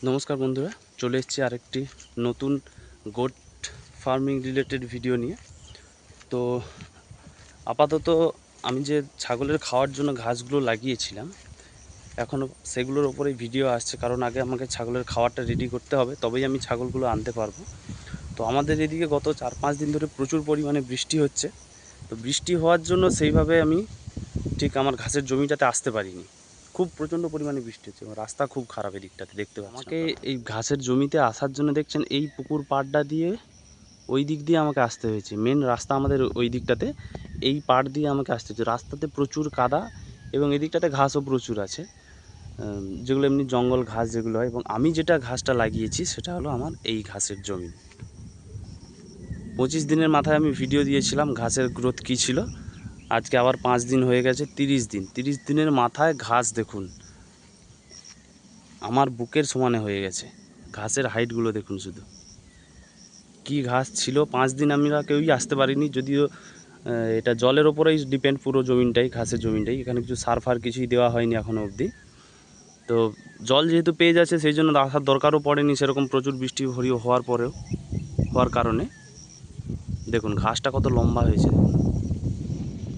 নমস্কার বন্ধুরা, চলে এসেছি আরেকটি নতুন গোট ফার্মিং রিলেটেড ভিডিও নিয়ে। তো আপাতত আমি যে ছাগলের খাওয়ার জন্য ঘাসগুলো লাগিয়েছিলাম, এখনও সেগুলোর ওপরেই ভিডিও আসছে, কারণ আগে আমাকে ছাগলের খাওয়ারটা রেডি করতে হবে, তবেই আমি ছাগলগুলো আনতে পারবো। তো আমাদের এদিকে গত 4-5 দিন ধরে প্রচুর পরিমাণে বৃষ্টি হচ্ছে। তো বৃষ্টি হওয়ার জন্য সেইভাবে আমি ঠিক আমার ঘাসের জমিটাতে আসতে পারিনি। খুব প্রচণ্ড পরিমাণে বৃষ্টি হচ্ছে, রাস্তা খুব খারাপ এদিকটাতে দেখতে পাচ্ছি। আমাকে এই ঘাসের জমিতে আসার জন্য দেখছেন এই পুকুর পাড়টা দিয়ে ওই দিক দিয়ে আমাকে আসতে হয়েছে। মেন রাস্তা আমাদের ওই দিকটাতে, এই পাড় দিয়ে আমাকে আসতে হয়েছে। রাস্তাতে প্রচুর কাদা এবং এদিকটাতে ঘাসও প্রচুর আছে, যেগুলো এমনি জঙ্গল ঘাস যেগুলো হয়। এবং আমি যেটা ঘাসটা লাগিয়েছি সেটা হলো আমার এই ঘাসের জমি। 25 দিনের মাথায় আমি ভিডিও দিয়েছিলাম ঘাসের গ্রোথ কী ছিল। আজকে আবার 5 দিন হয়ে গেছে, 30 দিনের মাথায় ঘাস দেখুন আমার বুকের সমানে হয়ে গেছে। ঘাসের হাইটগুলো দেখুন শুধু, কি ঘাস ছিল। 5 দিন আমরা কেউই আসতে পারিনি, যদিও এটা জলের ওপরেই ডিপেন্ড পুরো জমিনটাই, ঘাসের জমিনটাই। এখানে কিছু সার ফার কিছুই দেওয়া হয়নি এখনও অবধি। তো জল যেহেতু পেয়ে যাচ্ছে সেই জন্য আসার দরকারও পড়েনি সেরকম, প্রচুর বৃষ্টি হওয়ার কারণে দেখুন ঘাসটা কত লম্বা হয়েছে।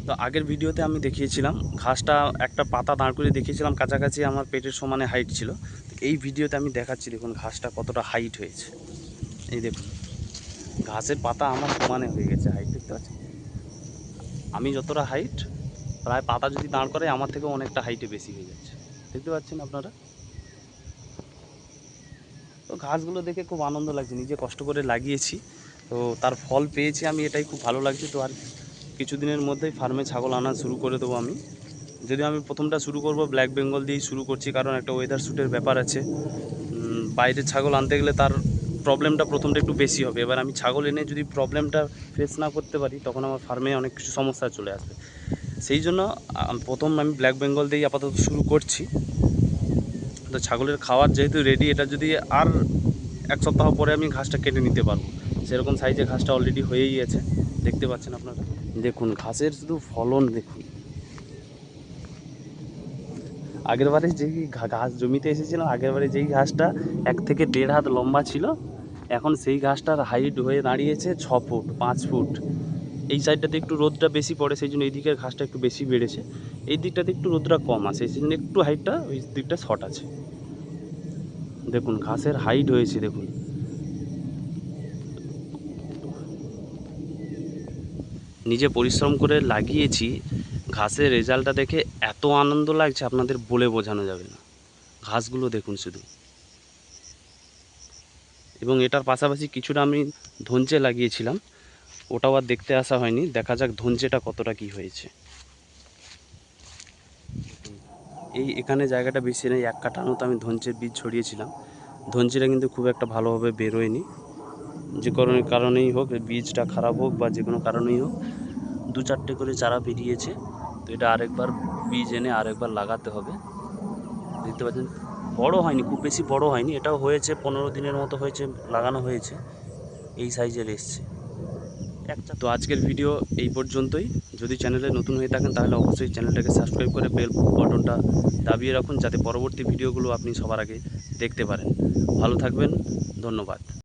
তো আগের ভিডিওতে আমি দেখিয়েছিলাম ঘাসটা, একটা পাতা দাঁড় করে দেখিয়েছিলাম কাছাকাছি আমার পেটের সমানে হাইট ছিল। এই ভিডিওতে আমি দেখাচ্ছি দেখুন ঘাসটা কতটা হাইট হয়েছে। এই দেখুন ঘাসের পাতা আমার সমানে হয়ে গেছে, হাইট দেখতে পাচ্ছেন। আমি যতটা হাইট, প্রায় পাতা যদি দাঁড় করে আমার থেকেও অনেকটা হাইটে বেশি হয়ে যাচ্ছে, দেখতে পাচ্ছেন আপনারা। তো ঘাসগুলো দেখে খুব আনন্দ লাগছে, নিজে কষ্ট করে লাগিয়েছি তো তার ফল পেয়েছি আমি, এটাই খুব ভালো লাগছে। তো আর কিছুদিনের মধ্যেই ফার্মে ছাগল আনা শুরু করে দেবো আমি। যদি আমি প্রথমটা শুরু করব ব্ল্যাক বেঙ্গল দিয়েই শুরু করছি, কারণ একটা ওয়েদার শ্যুটের ব্যাপার আছে। বাইরের ছাগল আনতে গেলে তার প্রবলেমটা প্রথমটা একটু বেশি হবে। এবার আমি ছাগল এনে যদি প্রবলেমটা ফেস না করতে পারি, তখন আমার ফার্মে অনেক কিছু সমস্যা চলে আসবে। সেই জন্য প্রথম আমি ব্ল্যাক বেঙ্গল দিয়েই আপাতত শুরু করছি। তো ছাগলের খাওয়ার যেহেতু রেডি, এটা যদি আর 1 সপ্তাহ পরে আমি ঘাসটা কেটে নিতে পারবো, সেরকম সাইজে ঘাসটা অলরেডি হয়েই গেছে, দেখতে পাচ্ছেন আপনারা। দেখুন ঘাসের শুধু ফলন দেখুন। আগের বারে যেই ঘাস জমিতে এসেছিলাম, আগের বারে যেই ঘাসটা 1 থেকে 1.5 হাত লম্বা ছিল, এখন সেই ঘাসটার হাইট হয়ে দাঁড়িয়েছে 6 ফুট 5 ফুট। এই সাইডটাতে একটু রোদটা বেশি পড়ে, সেই জন্য এই দিকের ঘাসটা একটু বেশি বেড়েছে। এই দিকটাতে একটু রোদটা কম আছে, সেই জন্য একটু হাইটটা ওই দিকটা শর্ট আছে। দেখুন ঘাসের হাইট হয়েছে দেখুন। নিজে পরিশ্রম করে লাগিয়েছি, ঘাসের রেজাল্টটা দেখে এত আনন্দ লাগছে আপনাদের বলে বোঝানো যাবে না। ঘাসগুলো দেখুন শুধু। এবং এটার পাশাপাশি কিছুটা আমি ধঞ্চে লাগিয়েছিলাম, ওটাও আর দেখতে আসা হয়নি। দেখা যাক ধঞ্চেটা কতটা কি হয়েছে। এখানে জায়গাটা বেশি নেই, 1 কাঠার মতো আমি ধঞ্চের বীজ ছড়িয়েছিলাম। ধঞ্চেটা কিন্তু খুব একটা ভালোভাবে বেরোয়নি, যে কোনো কারণেই হোক, বীজটা খারাপ হোক বা যে কোনো কারণেই হোক। 2-4টে করে চারা বেরিয়েছে। তো এটা আরেকবার বীজ এনে আরেকবার লাগাতে হবে। দেখতে পাচ্ছেন বড় হয়নি, খুব বেশি বড় হয়নি, এটাও হয়েছে 15 দিনের মতো হয়েছে লাগানো হয়েছে, এই সাইজের এসছে একটা। তো আজকের ভিডিও এই পর্যন্তই। যদি চ্যানেলে নতুন হয়ে থাকেন তাহলে অবশ্যই চ্যানেলটাকে সাবস্ক্রাইব করে বেল বাটনটা দাবিয়ে রাখুন, যাতে পরবর্তী ভিডিওগুলো আপনি সবার আগে দেখতে পারেন। ভালো থাকবেন, ধন্যবাদ।